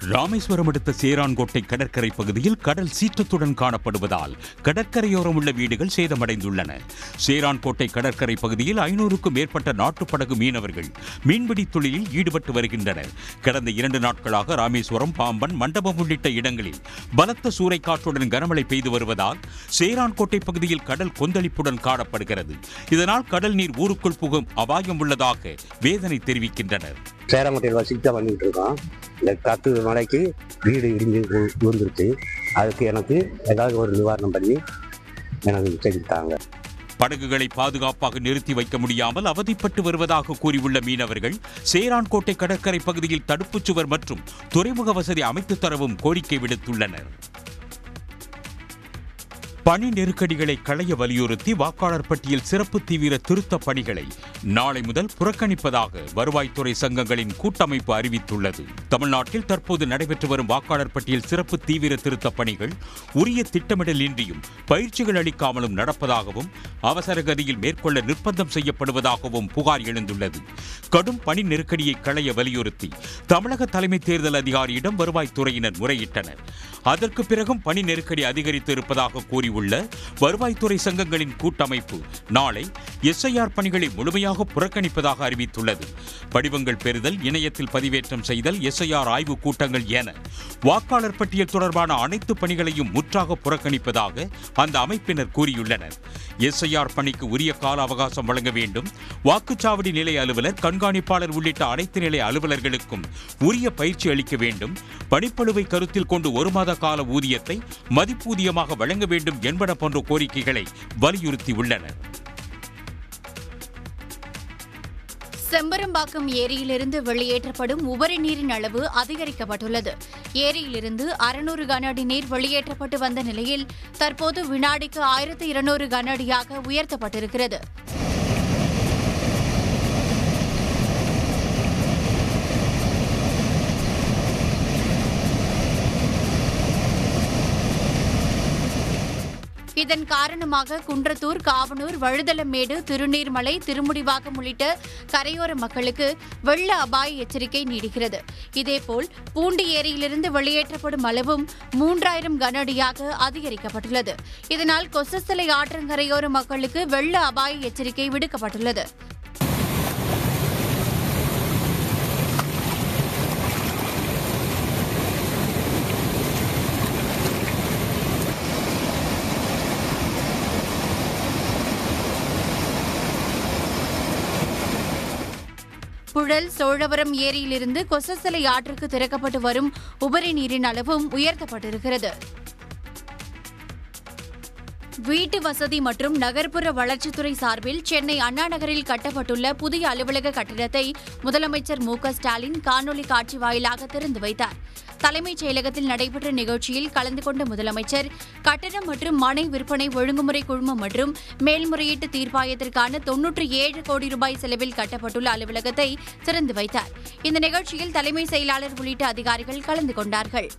ராமேஸ்வரம் அடுத்த சேரான்கோட்டை கடற்கரை பகுதியில் கடல் சீற்றத்துடன் காணப்படுவதால் கடற்கரையோரம் உள்ள வீடுகள் சேதமடைந்துள்ளன. சேரான்கோட்டை கடற்கரை பகுதியில் 500க்கும் மேற்பட்ட நாட்டுப்படகு மீனவர்கள் மீன்பிடி தொழிலில் ஈடுபட்டு வருகின்றனர். கடந்த 2 நாட்களாக ராமேஸ்வரம், பாம்பன், மண்டபம் உள்ளிட்ட இடங்களில் பலத்த சூறைக்காற்றுடன் கனமழை பெய்து வருவதால் சேரான்கோட்டை பகுதியில் கடல் கொந்தளிப்புடன் காணப்படுகிறது. இதனால் கடல் நீர் ஊருக்குள் புகும் அபாயம் உள்ளதாக வேதனை தெரிவிக்கின்றனர். சேரான்கோட்டையில் வசித்து பண்ணிட்டு இருக்கோம். இந்த காற்று மழைக்கு வீடு இடிஞ்சு விழுந்துருச்சு. அதுக்கு எனக்கு ஏதாவது ஒரு நிவாரணம் பண்ணி எனக்கு செஞ்சுட்டாங்க. படகுகளை பாதுகாப்பாக நிறுத்தி வைக்க முடியாமல் அவதிப்பட்டு வருவதாக கூறியுள்ள மீனவர்கள் சேரான்கோட்டை கடற்கரை பகுதியில் தடுப்புச் சுவர் மற்றும் துறைமுக வசதி அமைத்து தரவும் கோரிக்கை விடுத்துள்ளனர். பணி நெருக்கடிகளை களைய வலியுறுத்தி வாக்காளர் பட்டியல் சிறப்பு தீவிர திருத்த பணிகளை நாளை முதல் புறக்கணிப்பதாக வருவாய்த்துறை சங்கங்களின் கூட்டமைப்பு அறிவித்துள்ளது. தமிழ்நாட்டில் தற்போது நடைபெற்று வரும் வாக்காளர் பட்டியல் சிறப்பு தீவிர திருத்த பணிகள் உரிய திட்டமிடல் இன்றியும் பயிற்சிகள் அளிக்காமலும் நடப்பதாகவும் அவசர கதியில் மேற்கொள்ள நிர்பந்தம் செய்யப்படுவதாகவும் புகார் எழுந்துள்ளது. கடும் பணி நெருக்கடியை களைய வலியுறுத்தி தமிழக தலைமை தேர்தல் அதிகாரியிடம் வருவாய்த்துறையினர் முறையிட்டனர். அதற்கு பிறகும் பணி நெருக்கடி அதிகரித்து இருப்பதாக கூறி உள்ள வருவாய்த்துறை சங்கங்களின் கூட்டமைப்பு நாளை எஸ்ஐஆர் பணிகளை முழுமையாக புறக்கணிப்பதாக அறிவித்துள்ளது. படிவங்கள் பெறுதல், இணையத்தில் பதிவேற்றம் செய்தல், எஸ்ஐஆர் ஆய்வு கூட்டங்கள் என வாக்காளர் பட்டியல் தொடர்பான அனைத்து பணிகளையும் முற்றாக புறக்கணிப்பதாக அந்த அமைப்பினர் கூறியுள்ளனர். எஸ்ஐஆர் பணிக்கு உரிய கால அவகாசம் வழங்க வேண்டும். வாக்குச்சாவடி நிலைய அலுவலர், கண்காணிப்பாளர் உள்ளிட்ட அனைத்து நிலை அலுவலர்களுக்கும் உரிய பயிற்சி அளிக்க வேண்டும். பணிப்பளுவை கருத்தில் கொண்டு 1 மாத கால ஊதியத்தை மதிப்பூதியமாக வழங்க வேண்டும் என்பன போன்ற கோரிக்கைகளை வலியுறுத்தியுள்ளனர். செம்பரம்பாக்கம் ஏரியிலிருந்து வெளியேற்றப்படும் உபரி நீரின் அளவு அதிகரிக்கப்பட்டுள்ளது. ஏரியிலிருந்து 600 கன அடி நீர் வெளியேற்றப்பட்டு வந்த நிலையில் தற்போது வினாடிக்கு 1200 கன அடியாக உயர்த்தப்பட்டிருக்கிறது. இதன் காரணமாக குன்றத்தூர், காவனூர், வழுதலமேடு, திருநீர்மலை, திருமுடிவாக்கம் உள்ளிட்ட கரையோர மக்களுக்கு வெள்ள அபாய எச்சரிக்கை நீடிக்கிறது. இதேபோல் பூண்டி ஏரியிலிருந்து வெளியேற்றப்படும் அளவும் 3000 கன அடியாக அதிகரிக்கப்பட்டுள்ளது. இதனால் கொசஸ்தலை ஆற்றங்கரையோர மக்களுக்கு வெள்ள அபாய எச்சரிக்கை விடுக்கப்பட்டுள்ளது. புழல், சோழவரம் ஏரியிலிருந்து கொசஸ்தலை ஆற்றுக்கு திறக்கப்பட்டு வரும் உபரி நீரின் அளவும் உயர்த்தப்பட்டிருக்கிறது. வீட்டு வசதி மற்றும் நகர்ப்புற வளர்ச்சித்துறை சார்பில் சென்னை அண்ணா நகரில் கட்டப்பட்டுள்ள புதிய அலுவலக கட்டிடத்தை முதலமைச்சர் மு.க.ஸ்டாலின் காணொலி காட்சி வாயிலாக திறந்து வைத்தார். தலைமைச் செயலகத்தில் நடைபெற்ற நிகழ்ச்சியில் கலந்து கொண்ட முதலமைச்சர் கட்டடம் மற்றும் மனை விற்பனை ஒழுங்குமுறை குழுமம் மற்றும் மேல்முறையீட்டு தீர்ப்பாயத்திற்கான 97 கோடி ரூபாய் செலவில் கட்டப்பட்டுள்ள அலுவலகத்தை திறந்து வைத்தார். இந்த நிகழ்ச்சியில் தலைமை செயலாளர் உள்ளிட்ட அதிகாரிகள் கலந்து கொண்டார்கள்.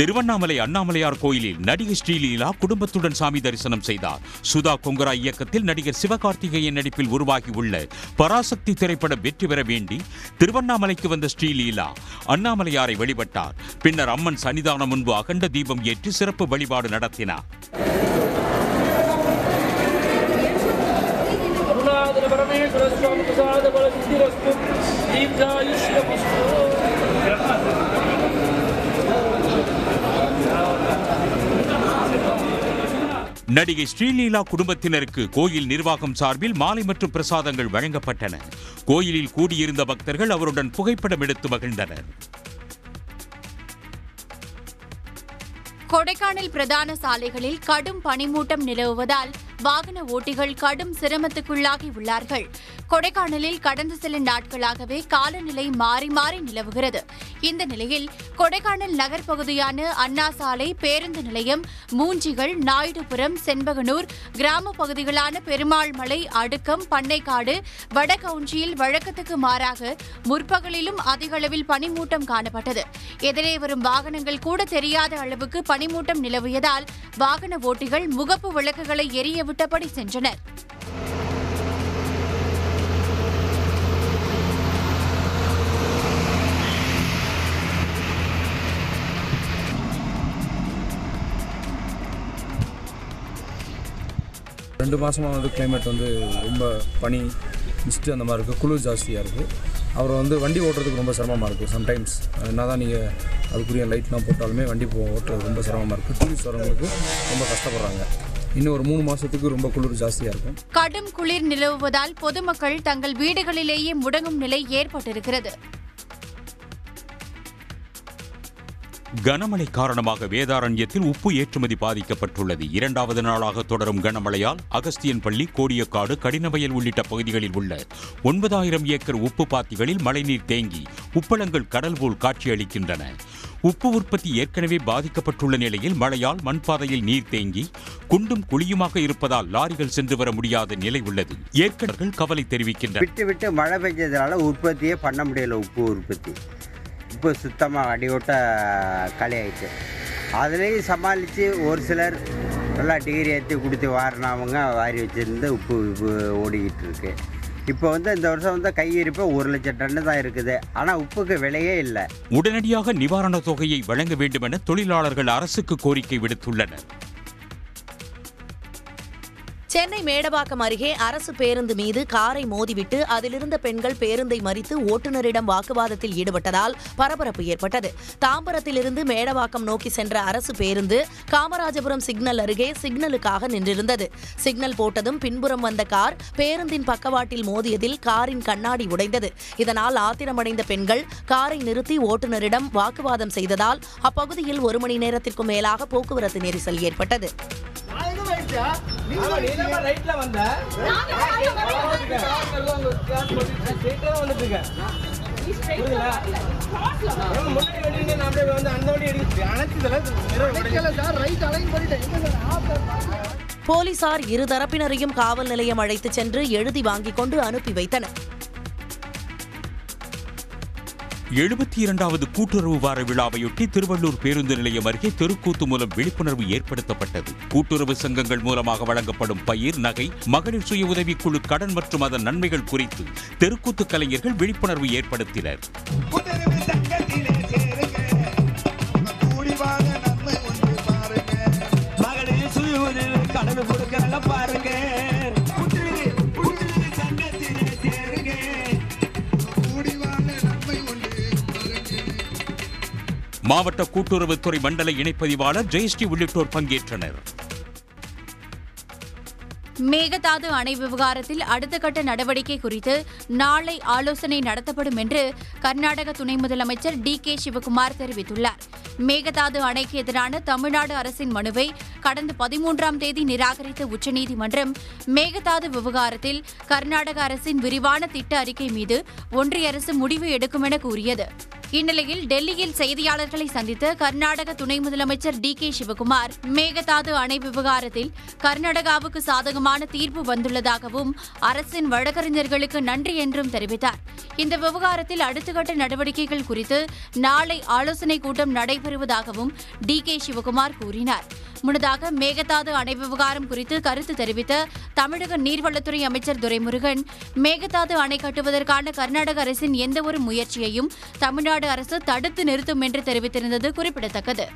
திருவண்ணாமலை அண்ணாமலையார் கோயிலில் நடிகை ஸ்ரீலீலா குடும்பத்துடன் சாமி தரிசனம் செய்தார். சுதா கொங்கரா இயக்கத்தில் நடிகர் சிவகார்த்திகேயன் நடிப்பில் உருவாகியுள்ள பராசக்தி திரைப்படம் வெற்றி பெற வேண்டி திருவண்ணாமலைக்கு வந்த ஸ்ரீலீலா அண்ணாமலையாரை வழிபட்டார். பின்னர் அம்மன் சன்னிதானம் முன்பு அகண்ட தீபம் ஏற்றி சிறப்பு வழிபாடு நடத்தினார். நடிகை ஸ்ரீலீலா குடும்பத்தினருக்கு கோயில் நிர்வாகம் சார்பில் மாலை மற்றும் பிரசாதங்கள் வழங்கப்பட்டன. கோயிலில் கூடியிருந்த பக்தர்கள் அவருடன் புகைப்படம் எடுத்து மகிழ்ந்தனர். கொடைக்கானல் பிரதான சாலைகளில் கடும் பனிமூட்டம் நிலவுவதால் வாகன ஓட்டிகள் கடும் சிரமத்துக்குள்ளாகி உள்ளார்கள். கொடைக்கானலில் கடந்த சில நாட்களாகவே காலநிலை மாறி மாறி நிலவுகிறது. இந்த நிலையில் கொடைக்கானல் நகர் பகுதியான அண்ணா சாலை, பேருந்து நிலையம், மூஞ்சிகள், நாயுடுபுரம், செண்பகனூர், கிராம பகுதிகளான பெருமாள்மலை, அடுக்கம், பண்ணைக்காடு, வடகவுஞ்சியில் வழக்கத்துக்கு மாறாக முற்பகலிலும் அதிக அளவில் பனிமூட்டம் காணப்பட்டது. எதிரே வரும் வாகனங்கள் கூட தெரியாத அளவுக்கு பனிமூட்டம் நிலவியதால் வாகன ஓட்டிகள் முகப்பு விளக்குகளை எரிய விட்டபடி சென்றனர். 2 மாதமாக வந்து கிளைமேட் வந்து ரொம்ப பனி மிஸ்ட்டு அந்த மாதிரி இருக்குது, குளிர் ஜாஸ்தியாக இருக்குது. அவர் வந்து வண்டி ஓட்டுறதுக்கு ரொம்ப சிரமமாக இருக்குது. சம்டைம்ஸ் என்ன தான் நீங்கள் அதுக்குரிய லைட்லாம் போட்டாலுமே வண்டி ஓட்டுறது ரொம்ப சிரமமாக இருக்குது. டூரிஸ்ட் வரவங்களுக்கு ரொம்ப கஷ்டப்படுறாங்க. இன்னும் ஒரு 3 மாதத்துக்கு ரொம்ப குளிர் ஜாஸ்தியாக இருக்கும். கடும் குளிர் நிலவுவதால் பொதுமக்கள் தங்கள் வீடுகளிலேயே முடங்கும் நிலை ஏற்பட்டிருக்கிறது. கனமழை காரணமாக வேதாரண்யத்தில் உப்பு ஏற்றுமதி பாதிக்கப்பட்டுள்ளது. 2வது நாளாக தொடரும் கனமழையால் அகஸ்தியன்பள்ளி, கோடியக்காடு, கடினவயல் உள்ளிட்ட பகுதிகளில் உள்ள 9000 ஏக்கர் உப்பு பாத்திகளில் மழைநீர் தேங்கி உப்பளங்கள் கடல் போல் காட்சியளிக்கின்றன. உப்பு உற்பத்தி ஏற்கனவே பாதிக்கப்பட்டுள்ள நிலையில் மழையால் மண்பாதையில் நீர் தேங்கி குண்டும் குழியுமாக இருப்பதால் லாரிகள் சென்று வர முடியாத நிலை உள்ளது. ஏற்கனவே கவலை தெரிவிக்கின்றனர். விட்டு விட்டு மழை பெஞ்சதுனால உற்பத்தியே பண்ண முடியல. உப்பு சுத்தமாக அடியோட்ட களி ஆகிட்டு, அதுலேயும் சமாளித்து ஒரு சிலர் நல்லா டிகிரி ஏற்றி கொடுத்து வாரினவங்க வாரி வச்சுருந்து உப்பு ஓடிக்கிட்டு இருக்கு. இப்போ வந்து இந்த வருஷம் வந்து கையிருப்பு 1 லட்சம் டன்னு தான் இருக்குது. ஆனால் உப்புக்கு விலையே இல்லை. உடனடியாக நிவாரணத் தொகையை வழங்க வேண்டும் என தொழிலாளர்கள் அரசுக்கு கோரிக்கை விடுத்துள்ளனர். சென்னை மேடவாக்கம் அருகே அரசு பேருந்து மீது காரை மோதிவிட்டு அதிலிருந்த பெண்கள் பேருந்தை மறித்து ஓட்டுநரிடம் வாக்குவாதத்தில் ஈடுபட்டதால் பரபரப்பு ஏற்பட்டது. தாம்பரத்திலிருந்து மேடவாக்கம் நோக்கி சென்ற அரசு பேருந்து காமராஜபுரம் சிக்னல் அருகே சிக்னலுக்காக நின்றிருந்தது. சிக்னல் போட்டதும் பின்புறம் வந்த கார் பேருந்தின் பக்கவாட்டில் மோதியதில் காரின் கண்ணாடி உடைந்தது. இதனால் ஆத்திரமடைந்த பெண்கள் காரை நிறுத்தி ஓட்டுநரிடம் வாக்குவாதம் செய்ததால் அப்பகுதியில் 1 மணி நேரத்திற்கும் மேலாக போக்குவரத்து நெரிசல் ஏற்பட்டது. போலீசார் இருதரப்பினரையும் காவல் நிலையம் அழைத்துச் சென்று எழுதி வாங்கிக் கொண்டு அனுப்பி வைத்தனர். 72வது கூட்டுறவு வார விழாவையொட்டி திருவள்ளூர் பேருந்து நிலையம் அருகே தெருக்கூத்து மூலம் விழிப்புணர்வு ஏற்படுத்தப்பட்டது. கூட்டுறவு சங்கங்கள் மூலமாக வழங்கப்படும் பயிர், நகை, மகளிர் சுய உதவிக்குழு கடன் மற்றும் அதன் நன்மைகள் குறித்து தெருக்கூத்து கலைஞர்கள் விழிப்புணர்வு ஏற்படுத்தினர். மாவட்ட கூட்டுறவுத்துறை மண்டல இணைப்பதிவாளர் ஜெயஸ்ரீ உள்ளிட்டோர் பங்கேற்றனர். மேகதாது அணை விவகாரத்தில் அடுத்த கட்ட நடவடிக்கை குறித்து நாளை ஆலோசனை நடத்தப்படும் என்று கர்நாடக துணை முதலமைச்சர் டி.கே. சிவகுமார் தெரிவித்துள்ளார். மேகதாது அணைக்கு எதிரான தமிழ்நாடு அரசின் மனுவை கடந்த 13ஆம் தேதி நிராகரித்த உச்சநீதிமன்றம் மேகதாது விவகாரத்தில் கர்நாடக அரசின் விரிவான திட்ட அறிக்கை மீது ஒன்றிய அரசு முடிவு எடுக்கும் என கூறியது. இந்நிலையில் டெல்லியில் செய்தியாளர்களை சந்தித்த கர்நாடக துணை முதலமைச்சர் டி.கே. சிவகுமார் மேகதாது அணை விவகாரத்தில் கர்நாடகாவுக்கு சாதகமான தீர்ப்பு வந்துள்ளதாகவும் அரசின் வழக்கறிஞர்களுக்கு நன்றி என்றும் தெரிவித்தார். இந்த விவகாரத்தில் அடுத்த கட்ட நடவடிக்கைகள் குறித்து நாளை ஆலோசனைக் கூட்டம் நடைபெறுவதாகவும் டி.கே. சிவகுமார் கூறினார். முன்னதாக மேகதாது அணை விவகாரம் குறித்து கருத்து தெரிவித்த தமிழக நீர்வளத்துறை அமைச்சர் துரைமுருகன், மேகதாது அணை கட்டுவதற்கான கர்நாடக அரசின் எந்தவொரு முயற்சியையும் தமிழ்நாடு அரசு தடுத்து நிறுத்தும் என்று தெரிவித்திருந்தது குறிப்பிடத்தக்கது.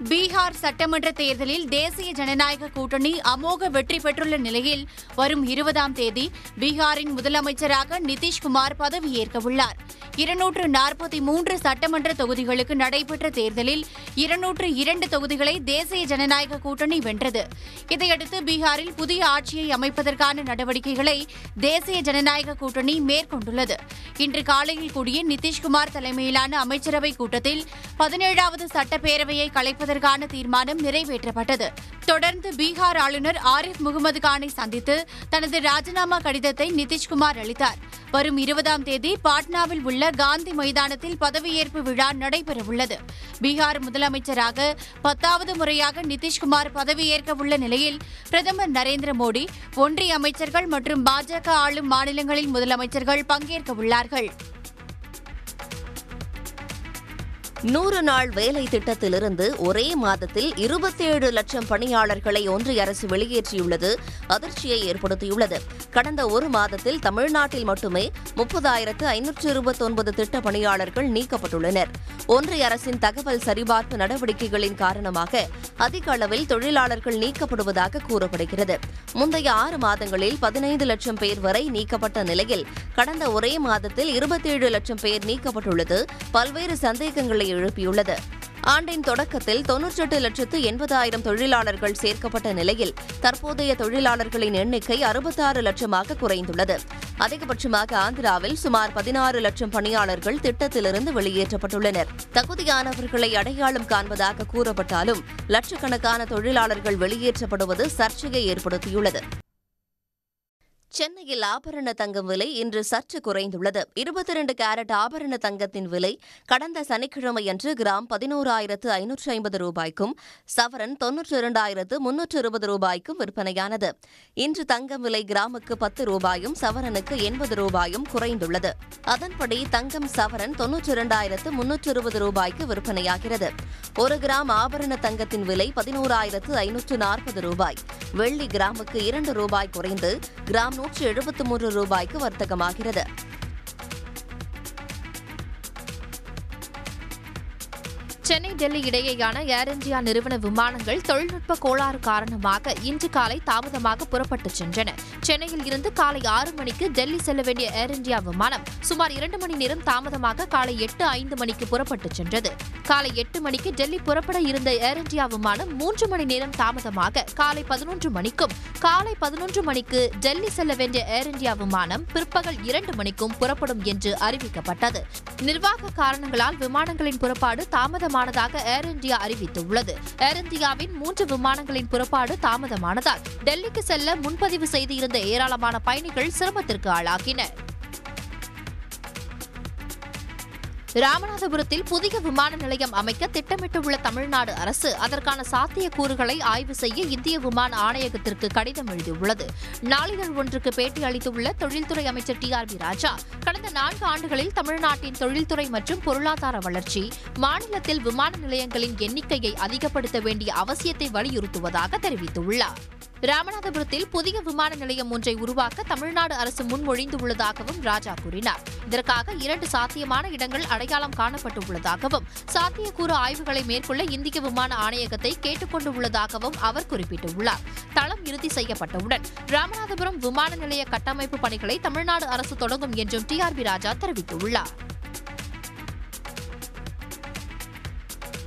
பீகார் சட்டமன்ற தேர்தலில் தேசிய ஜனநாயக கூட்டணி அமோக வெற்றி பெற்றுள்ள நிலையில் வரும் 20ஆம் தேதி பீகாரின் முதலமைச்சராக நிதிஷ்குமார் பதவியேற்க உள்ளார். 243 சட்டமன்ற தொகுதிகளுக்கு நடைபெற்ற தேர்தலில் 202 தொகுதிகளை தேசிய ஜனநாயக கூட்டணி வென்றது. இதையடுத்து பீகாரில் புதிய ஆட்சியை அமைப்பதற்கான நடவடிக்கைகளை தேசிய ஜனநாயக கூட்டணி மேற்கொண்டுள்ளது. இன்று காலையில் கூடிய நிதிஷ்குமார் தலைமையிலான அமைச்சரவை கூட்டத்தில் 17வது சட்டப்பேரவையை கலைப்பதற்கான தீர்மானம் நிறைவேற்றப்பட்டது. தொடர்ந்து பீகார் ஆளுநர் ஆரிஃப் முகமது கானை சந்தித்து தனது ராஜினாமா கடிதத்தை நிதிஷ்குமார் அளித்தார். வரும் 20ஆம் தேதி பாட்னாவில் உள்ள காந்தி மைதானத்தில் பதவியேற்பு விழா நடைபெறவுள்ளது. பீகார் முதலமைச்சராக 10வது முறையாக நிதிஷ்குமார் பதவியேற்க உள்ள நிலையில் பிரதமர் நரேந்திர மோடி, ஒன்றிய அமைச்சர்கள் மற்றும் பாஜக ஆளும் மாநிலங்களின் முதலமைச்சர்கள் பங்கேற்க உள்ளார்கள். 100 நாள் வேலை திட்டத்திலிருந்து ஒரே மாதத்தில் 27 லட்சம் பணியாளர்களை ஒன்றிய அரசு வெளியேற்றியுள்ளது அதிர்ச்சியை ஏற்படுத்தியுள்ளது. கடந்த ஒரு மாதத்தில் தமிழ்நாட்டில் மட்டுமே 30,529 திட்ட பணியாளர்கள் நீக்கப்பட்டுள்ளனர். ஒன்றிய அரசின் தகவல் சரிபார்ப்பு நடவடிக்கைகளின் காரணமாக அதிக அளவில் தொழிலாளர்கள் நீக்கப்படுவதாக கூறப்படுகிறது. முந்தைய 6 மாதங்களில் 15 லட்சம் பேர் வரை நீக்கப்பட்ட நிலையில் கடந்த ஒரே மாதத்தில் 27 லட்சம் பேர் நீக்கப்பட்டுள்ளது பல்வேறு சந்தேகங்களை எழுப்பியுள்ளது. ஆண்டின் தொடக்கத்தில் 98,80,000 தொழிலாளர்கள் சேர்க்கப்பட்ட நிலையில் தற்போதைய தொழிலாளர்களின் எண்ணிக்கை 66 லட்சமாக குறைந்துள்ளது. அதிகபட்சமாக ஆந்திராவில் சுமார் 16 லட்சம் பணியாளர்கள் திட்டத்திலிருந்து வெளியேற்றப்பட்டுள்ளனர். தகுதியானவர்களை அடையாளம் காண்பதாக கூறப்பட்டாலும் லட்சக்கணக்கான தொழிலாளர்கள் வெளியேற்றப்படுவது சர்ச்சையை ஏற்படுத்தியுள்ளது. சென்னையில் ஆபரண தங்கம் விலை இன்று சற்று குறைந்துள்ளது. 22 கேரட் ஆபரண தங்கத்தின் விலை கடந்த சனிக்கிழமையன்று கிராம் 11,550 ரூபாய்க்கும் சவரன் 92,320 ரூபாய்க்கும் விற்பனையானது. இன்று தங்கம் விலை கிராமுக்கு 10 ரூபாயும் சவரனுக்கு 80 ரூபாயும் குறைந்துள்ளது. அதன்படி தங்கம் சவரன் 92,320 ரூபாய்க்கு விற்பனையாகிறது. 1 கிராம் ஆபரண தங்கத்தின் விலை 11,540 ரூபாய். வெள்ளி கிராமுக்கு 2 ரூபாய் குறைந்து கிராம் 173 ரூபாய்க்கு வர்த்தகமாகிறது. சென்னை டெல்லி இடையேயான ஏர் இந்தியா நிறுவன விமானங்கள் தொழில்நுட்ப கோளாறு காரணமாக இன்று காலை தாமதமாக புறப்பட்டுச் சென்றன. சென்னையில் இருந்து காலை 6 மணிக்கு டெல்லி செல்ல வேண்டிய ஏர் இந்தியா விமானம் சுமார் 2 மணி நேரம் தாமதமாக காலை 8:05 மணிக்கு புறப்பட்டுச் சென்றது. காலை 8 மணிக்கு டெல்லி புறப்பட இருந்த ஏர் இந்தியா விமானம் 3 மணி நேரம் தாமதமாக காலை 11 மணிக்கும், காலை 11 மணிக்கு டெல்லி செல்ல வேண்டிய ஏர் இந்தியா விமானம் பிற்பகல் 2 மணிக்கும் புறப்படும் என்று அறிவிக்கப்பட்டது. நிர்வாக காரணங்களால் விமானங்களின் புறப்பாடு தாமதமானதாக ஏர் இந்தியா அறிவித்துள்ளது. ஏர் இந்தியாவின் 3 விமானங்களின் புறப்பாடு தாமதமானதால் டெல்லிக்கு செல்ல முன்பதிவு செய்திருந்த ஏராளமான பயணிகள் சிரமத்திற்கு ஆளாகினர். ராமநாதபுரத்தில் புதிய விமான நிலையம் அமைக்க திட்டமிட்டுள்ள தமிழ்நாடு அரசு அதற்கான சாத்தியக்கூறுகளை ஆய்வு செய்ய இந்திய விமான ஆணையகத்திற்கு கடிதம் எழுதியுள்ளது. நாளிதழ் ஒன்றுக்கு பேட்டி அளித்துள்ள தொழில்துறை அமைச்சர் TRB ராஜா, கடந்த 4 ஆண்டுகளில் தமிழ்நாட்டின் தொழில்துறை மற்றும் பொருளாதார வளர்ச்சி மாநிலத்தில் விமான நிலையங்களின் எண்ணிக்கையை அதிகப்படுத்த வேண்டிய அவசியத்தை வலியுறுத்துவதாக தெரிவித்துள்ளார். ராமநாதபுரத்தில் புதிய விமான நிலையம் ஒன்றை உருவாக்க தமிழ்நாடு அரசு முன்மொழிந்துள்ளதாகவும் ராஜா கூறினார். இதற்காக 2 சாத்தியமான இடங்கள் அடையாளம் காணப்பட்டுள்ளதாகவும் சாத்தியக்கூறு ஆய்வுகளை மேற்கொள்ள இந்திய விமான ஆணையகத்தை கேட்டுக் கொண்டுள்ளதாகவும் அவர் குறிப்பிட்டுள்ளார். தளம் இறுதி செய்யப்பட்டவுடன் ராமநாதபுரம் விமான நிலைய கட்டமைப்பு பணிகளை தமிழ்நாடு அரசு தொடங்கும் என்றும் TRB ராஜா தெரிவித்துள்ளார்.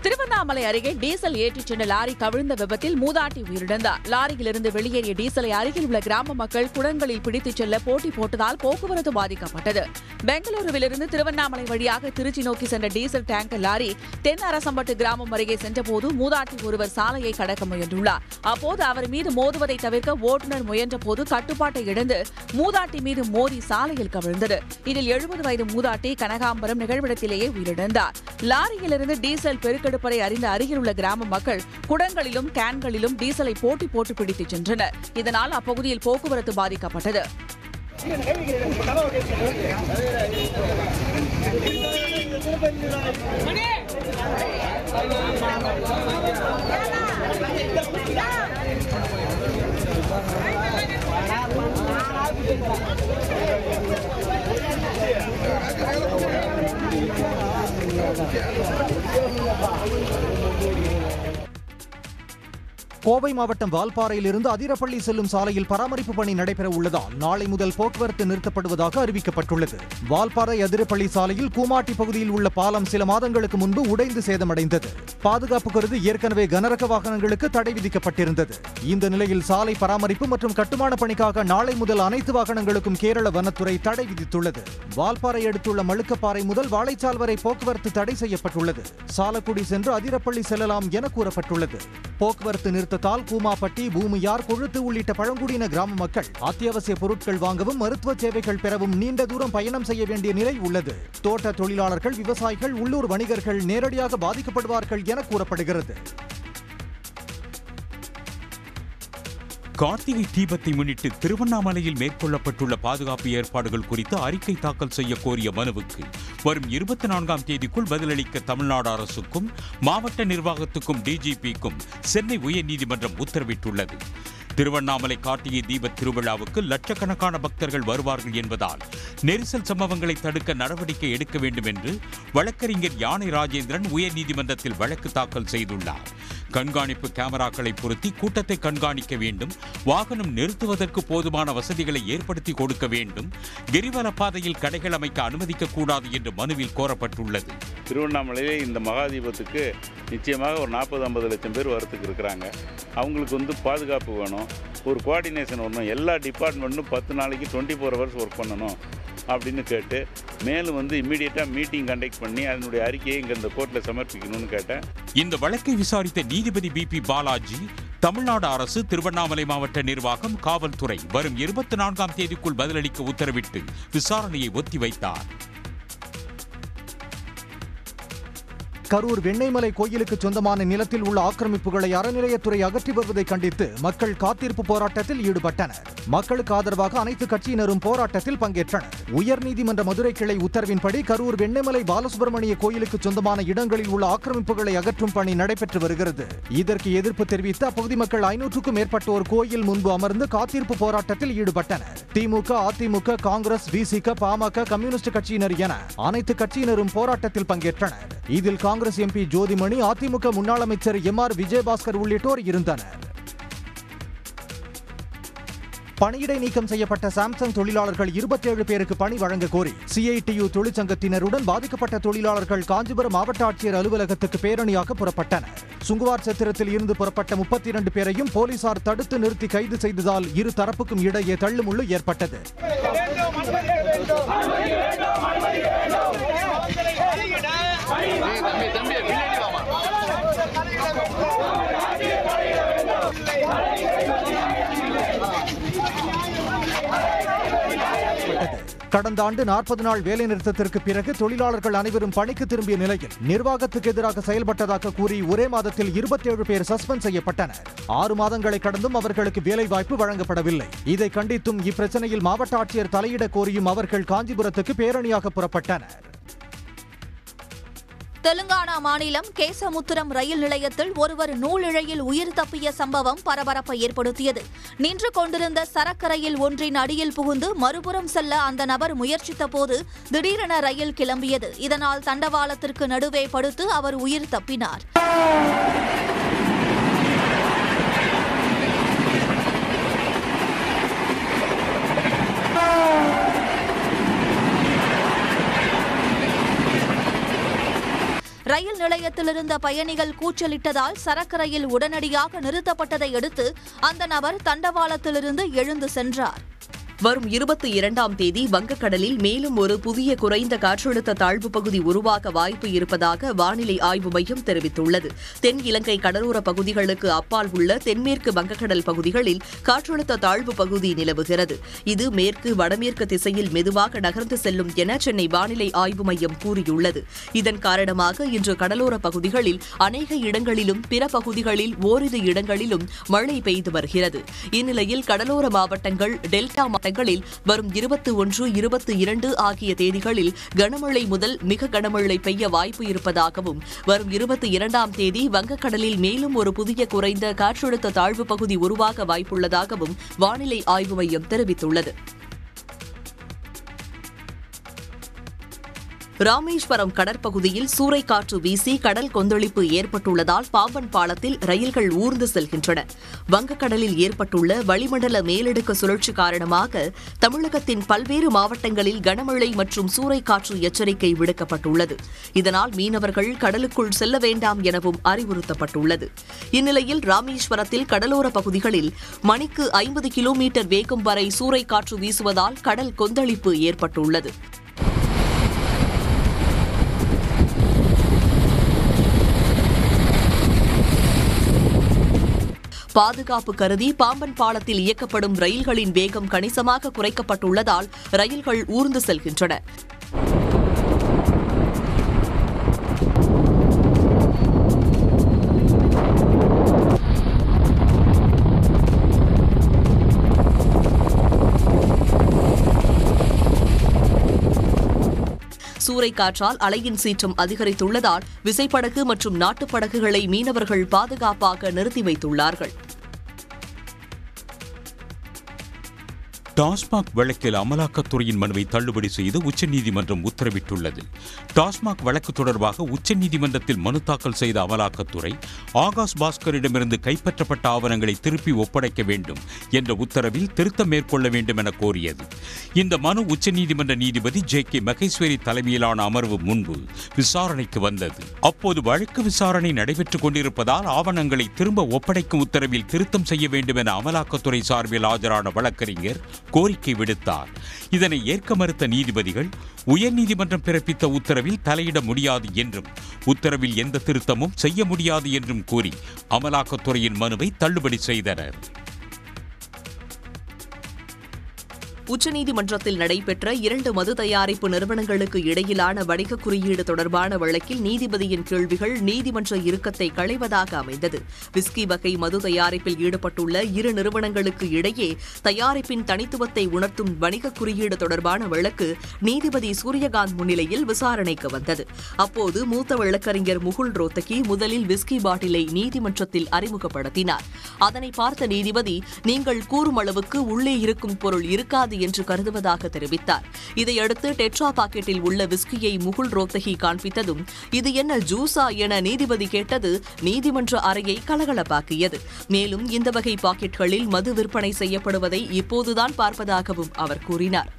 திருவண்ணாமலை அருகே டீசல் ஏற்றிச் சென்ற லாரி கவிழ்ந்த விபத்தில் மூதாட்டி உயிரிழந்தார். லாரியிலிருந்து வெளியேறிய டீசலை அருகில் உள்ள கிராம மக்கள் குடங்களில் பிடித்துச் செல்ல போட்டி போட்டதால் போக்குவரத்து பாதிக்கப்பட்டது. பெங்களூருவிலிருந்து திருவண்ணாமலை வழியாக திருச்சி நோக்கி சென்ற டீசல் டேங்கர் லாரி தென் அரசம்பட்டு கிராமம் அருகே சென்றபோது மூதாட்டி ஒருவர் சாலையை கடக்க முயன்றுள்ளார். அப்போது அவர் மீது மோதுவதை தவிர்க்க ஓட்டுநர் முயன்றபோது கட்டுப்பாட்டை இழந்து மூதாட்டி மீது மோதி சாலையில் கவிழ்ந்தது. இதில் 70 வயது மூதாட்டி கனகாம்பரம் நிகழ்விடத்திலேயே உயிரிழந்தார். லாரியிலிருந்து டீசல் பெருக்கெடுப்பதை அறிந்த அருகில் உள்ள கிராம மக்கள் குடங்களிலும் கேன்களிலும் டீசலை போட்டி போட்டு பிடித்துச் சென்றனர். இதனால் அப்பகுதியில் போக்குவரத்து பாதிக்கப்பட்டது. கோவை மாவட்டம் வால்பாறையிலிருந்து அதிரப்பள்ளி செல்லும் சாலையில் பராமரிப்பு பணி நடைபெற உள்ளதால் நாளை முதல் போக்குவரத்து நிறுத்தப்படுவதாக அறிவிக்கப்பட்டுள்ளது. வால்பாறை அதிரப்பள்ளி சாலையில் கூமாட்டி பகுதியில் உள்ள பாலம் சில மாதங்களுக்கு முன்பு உடைந்து சேதமடைந்தது. பாதுகாப்பு கருதி ஏற்கனவே கனரக வாகனங்களுக்கு தடை விதிக்கப்பட்டிருந்தது. இந்த நிலையில் சாலை பராமரிப்பு மற்றும் கட்டுமான பணிக்காக நாளை முதல் அனைத்து வாகனங்களுக்கும் கேரள வனத்துறை தடை விதித்துள்ளது. வால்பாறை அடுத்துள்ள மழுக்கப்பாறை முதல் வாழைச்சால் வரை போக்குவரத்து தடை செய்யப்பட்டுள்ளது. சாலக்குடி சென்று அதிரப்பள்ளி செல்லலாம் என கூறப்பட்டுள்ளது. போக்குவரத்து நிறுத்தத்தால் கூமாப்பட்டி, பூமியார், கொழுத்து உள்ளிட்ட பழங்குடியின கிராம மக்கள் அத்தியாவசிய பொருட்கள் வாங்கவும் மருத்துவ சேவைகள் பெறவும் நீண்ட தூரம் பயணம் செய்ய வேண்டிய நிலை உள்ளது. தோட்ட தொழிலாளர்கள், விவசாயிகள், உள்ளூர் வணிகர்கள் நேரடியாக பாதிக்கப்படுவார்கள் என கூறப்படுகிறது. கார்த்திகை தீபத்தை முன்னிட்டு திருவண்ணாமலையில் மேற்கொள்ளப்பட்டுள்ள பாதுகாப்பு ஏற்பாடுகள் குறித்து அறிக்கை தாக்கல் செய்ய கோரிய மனுவுக்கு வரும் 24ஆம் தேதிக்குள் பதிலளிக்க தமிழ்நாடு அரசுக்கும் மாவட்ட நிர்வாகத்துக்கும் டிஜிபிக்கும் சென்னை உயர்நீதிமன்றம் உத்தரவிட்டுள்ளது. திருவண்ணாமலை கார்த்திகை தீப திருவிழாவுக்கு லட்சக்கணக்கான பக்தர்கள் வருவார்கள் என்பதால் நெரிசல் சம்பவங்களை தடுக்க நடவடிக்கை எடுக்க வேண்டும் என்று வழக்கறிஞர் யானை ராஜேந்திரன் உயர்நீதிமன்றத்தில் வழக்கு தாக்கல் செய்துள்ளார். கண்காணிப்பு கேமராக்களை பொருத்தி கூட்டத்தை கண்காணிக்க வேண்டும், வாகனம் நிறுத்துவதற்கு போதுமான வசதிகளை ஏற்படுத்தி கொடுக்க வேண்டும், கிரிவல பாதையில் கடைகள் அமைக்க அனுமதிக்க கூடாது என்று மனுவில் கோரப்பட்டுள்ளது. திருவண்ணாமலையிலே இந்த மகாதீபத்துக்கு நிச்சயமாக ஒரு 40-50 லட்சம் பேர் வரத்துக்கு இருக்கிறாங்க. அவங்களுக்கு பாதுகாப்பு வேணும், ஒரு கோஆர்டினேஷன் வரணும், எல்லா டிபார்ட்மெண்ட்டும் 10 நாளைக்கு 24 ஹவர்ஸ் ஒர்க் பண்ணணும் அப்படின்னு கேட்டு மேலும் இம்மீடியட்டாக மீட்டிங் கண்டக்ட் பண்ணி அதனுடைய அறிக்கையை இங்கே இந்த கோர்ட்டில் சமர்ப்பிக்கணும்னு கேட்டேன். இந்த வழக்கை விசாரித்த நீதிபதி BP பாலாஜி, தமிழ்நாடு அரசு, திருவண்ணாமலை மாவட்ட நிர்வாகம், காவல்துறை வரும் 24ஆம் தேதிக்குள் பதிலளிக்க உத்தரவிட்டு விசாரணையை ஒத்திவைத்தார். கரூர் வெண்ணெய்மலை கோயிலுக்கு சொந்தமான நிலத்தில் உள்ள ஆக்கிரமிப்புகளை அறநிலையத்துறை அகற்றி வருவதை கண்டித்து மக்கள் காத்திருப்பு போராட்டத்தில் ஈடுபட்டனர். மக்களுக்கு ஆதரவாக அனைத்து கட்சியினரும் போராட்டத்தில் பங்கேற்றனர். உயர்நீதிமன்ற மதுரை கிளை உத்தரவின்படி கரூர் வெண்ணெய்மலை பாலசுப்பிரமணிய கோயிலுக்கு சொந்தமான இடங்களில் உள்ள ஆக்கிரமிப்புகளை அகற்றும் பணி நடைபெற்று வருகிறது. இதற்கு எதிர்ப்பு தெரிவித்து அப்பகுதி மக்கள் 500க்கும் மேற்பட்டோர் கோயில் முன்பு அமர்ந்து காத்திருப்பு போராட்டத்தில் ஈடுபட்டனர். திமுக, அதிமுக, காங்கிரஸ், விசிக, பாமக, கம்யூனிஸ்ட் கட்சியினர் என அனைத்து கட்சியினரும் போராட்டத்தில் பங்கேற்றனர். இதில் காங்கிரஸ் MP ஜோதிமணி, அதிமுக முன்னாள் அமைச்சர் MR விஜயபாஸ்கர் உள்ளிட்டோர் இருந்தனர். பணியிடை நீக்கம் செய்யப்பட்ட சாம்சங் தொழிலாளர்கள் 27 பேருக்கு பணி வழங்க கோரி CITU தொழிற்சங்கத்தினருடன் பாதிக்கப்பட்ட தொழிலாளர்கள் காஞ்சிபுரம் மாவட்ட ஆட்சியர் அலுவலகத்துக்கு பேரணியாக புறப்பட்டனர். சுங்குவார் சத்திரத்தில் இருந்து புறப்பட்ட 32 பேரையும் போலீசார் தடுத்து நிறுத்தி கைது செய்ததால் இரு தரப்புக்கும் இடையே தள்ளுமுள்ளு ஏற்பட்டது. கடந்த ஆண்டு 40 நாள் வேலைநிறுத்தத்திற்கு பிறகு தொழிலாளர்கள் அனைவரும் பணிக்கு திரும்பிய நிலையில் நிர்வாகத்துக்கு எதிராக செயல்பட்டதாக கூறி ஒரே மாதத்தில் 27 பேர் சஸ்பெண்ட் செய்யப்பட்டனர். 6 மாதங்களை கடந்தும் அவர்களுக்கு வேலைவாய்ப்பு வழங்கப்படவில்லை. இதை கண்டித்தும் இப்பிரச்சனையில் மாவட்ட ஆட்சியர் தலையிட கோரியும் அவர்கள் காஞ்சிபுரத்துக்கு பேரணியாக புறப்பட்டனர். தெலுங்கானா மாநிலம் கேசமுத்திரம் ரயில் நிலையத்தில் ஒருவர் நூலிழையில் உயிர் தப்பிய சம்பவம் பரபரப்பை ஏற்படுத்தியது. நின்று கொண்டிருந்த சரக்கு ரயில் ஒன்றின் அடியில் புகுந்து மறுபுறம் செல்ல அந்த நபர் முயற்சித்த போது திடீரென ரயில் கிளம்பியது. இதனால் தண்டவாளத்திற்கு நடுவே படுத்து அவர் உயிர் தப்பினார். ரயில் நிலையத்தில் இருந்த பயணிகள் கூச்சலிட்டதால் சரக்கு ரயில் உடனடியாக நிறுத்தப்பட்டதை அடுத்து அந்த நபர் தண்டவாளத்திலிருந்து எழுந்து சென்றார். வரும் 22ஆம் தேதி வங்கக்கடலில் மேலும் ஒரு புதிய குறைந்த காற்றழுத்த தாழ்வு பகுதி உருவாக வாய்ப்பு இருப்பதாக வானிலை ஆய்வு மையம் தெரிவித்துள்ளது. தென் இலங்கை கடலோர பகுதிகளுக்கு அப்பால் உள்ள தென்மேற்கு வங்கக்கடல் பகுதிகளில் காற்றழுத்த தாழ்வு பகுதி நிலவுகிறது. இது மேற்கு வடமேற்கு திசையில் மெதுவாக நகர்ந்து செல்லும் என சென்னை வானிலை ஆய்வு மையம் கூறியுள்ளது. இதன் காரணமாக இன்று கடலோர பகுதிகளில் அநேக இடங்களிலும் பிற பகுதிகளில் ஓரிரு இடங்களிலும் மழை பெய்து வருகிறது. இந்நிலையில் கடலோர மாவட்டங்கள், டெல்டா மாவட்டங்களில் வரும் 21, 22 ஆகிய தேதிகளில் கனமழை முதல் மிக கனமழை பெய்ய வாய்ப்பு இருப்பதாகவும், வரும் 22ஆம் தேதி வங்கக்கடலில் மேலும் ஒரு புதிய குறைந்த காற்றழுத்த தாழ்வு பகுதி உருவாக வாய்ப்புள்ளதாகவும் வானிலை ஆய்வு மையம் தெரிவித்துள்ளது. ராமேஸ்வரம் கடற்பகுதியில் சூறைக்காற்று வீசி கடல் கொந்தளிப்பு ஏற்பட்டுள்ளதால் பாம்பன் பாலத்தில் ரயில்கள் ஊர்ந்து செல்கின்றன. வங்கக்கடலில் ஏற்பட்டுள்ள வளிமண்டல மேலடுக்கு சுழற்சி காரணமாக தமிழகத்தின் பல்வேறு மாவட்டங்களில் கனமழை மற்றும் சூறைக்காற்று எச்சரிக்கை விடுக்கப்பட்டுள்ளது. இதனால் மீனவர்கள் கடலுக்குள் செல்ல வேண்டாம் எனவும் அறிவுறுத்தப்பட்டுள்ளது. இந்நிலையில் ராமேஸ்வரத்தில் கடலோர பகுதிகளில் மணிக்கு 50 கிலோமீட்டர் வேகம் வரை சூறைக்காற்று வீசுவதால் கடல் கொந்தளிப்பு ஏற்பட்டுள்ளது. பாதுகாப்பு கருதி பாம்பன் பாலத்தில் இயக்கப்படும் ரயில்களின் வேகம் கணிசமாக குறைக்கப்பட்டுள்ளதால் ரயில்கள் ஊர்ந்து செல்கின்றன. சூறைக்காற்றால் அலையின் சீற்றம் அதிகரித்துள்ளதால் விசைப்படகு மற்றும் நாட்டுப் படகுகளை மீனவர்கள் பாதுகாப்பாக நிறுத்தி வைத்துள்ளார்கள். டாஸ்மாக் வழக்கில் அமலாக்கத்துறையின் மனுவை தள்ளுபடி செய்து உச்சநீதிமன்றம் உத்தரவிட்டுள்ளது. டாஸ்மாக் வழக்கு தொடர்பாக உச்சநீதிமன்றத்தில் மனு தாக்கல் செய்த அமலாக்கத்துறை ஆகாஷ் பாஸ்கரிடமிருந்து கைப்பற்றப்பட்ட ஆவணங்களை திருப்பி ஒப்படைக்க வேண்டும் என்ற உத்தரவில் திருத்தம் மேற்கொள்ள வேண்டும் என கோரியது. இந்த மனு உச்சநீதிமன்ற நீதிபதி ஜே.கே. மகேஸ்வரி தலைமையிலான அமர்வு முன்பு விசாரணைக்கு வந்தது. அப்போது வழக்கு விசாரணை நடைபெற்றுக் கொண்டிருப்பதால் ஆவணங்களை திரும்ப ஒப்படைக்கும் உத்தரவில் திருத்தம் செய்ய வேண்டும் என அமலாக்கத்துறை சார்பில் ஆஜரான வழக்கறிஞர் கோரிக்கை விடுத்தார். இதனை ஏற்க மறுத்த நீதிபதிகள் உயர்நீதிமன்றம் பிறப்பித்த உத்தரவில் தலையிட முடியாது என்றும் உத்தரவில் எந்த திருத்தமும் செய்ய முடியாது என்றும் கூறி அமலாக்கத்துறையின் மனுவை தள்ளுபடி செய்தனர். உச்சநீதிமன்றத்தில் நடைபெற்ற 2 மது தயாரிப்பு நிறுவனங்களுக்கு இடையிலான வணிக குறியீடு தொடர்பான வழக்கில் நீதிபதியின் கேள்விகள் நீதிமன்ற இறுக்கத்தை களைவதாக அமைந்தது. விஸ்கி வகை மது தயாரிப்பில் ஈடுபட்டுள்ள 2 நிறுவனங்களுக்கு இடையே தயாரிப்பின் தனித்துவத்தை உணர்த்தும் வணிக குறியீடு தொடர்பான வழக்கு நீதிபதி சூரியகாந்த் முன்னிலையில் விசாரணைக்கு வந்தது. அப்போது மூத்த வழக்கறிஞர் முகுல் ரோத்தகி முதலில் விஸ்கி பாட்டிலை நீதிமன்றத்தில் அறிமுகப்படுத்தினார். அதனை பார்த்த நீதிபதி, நீங்கள் கூறும் அளவுக்கு உள்ளே இருக்கும் பொருள் இருக்காது என்று கருதுவதாக தெரிவித்தார். இதையடுத்து டெட்ரா பாக்கெட்டில் உள்ள விஸ்கியை முகுல் ரோத்தகி காண்பித்ததும் இது என்ன ஜூஸா என நீதிபதி கேட்டது நீதிமன்ற அறையை கலகலப்பாக்கியது. மேலும் இந்த வகை பாக்கெட்களில் மது விற்பனை செய்யப்படுவதை இப்போதுதான் பார்ப்பதாகவும் அவர் கூறினார்.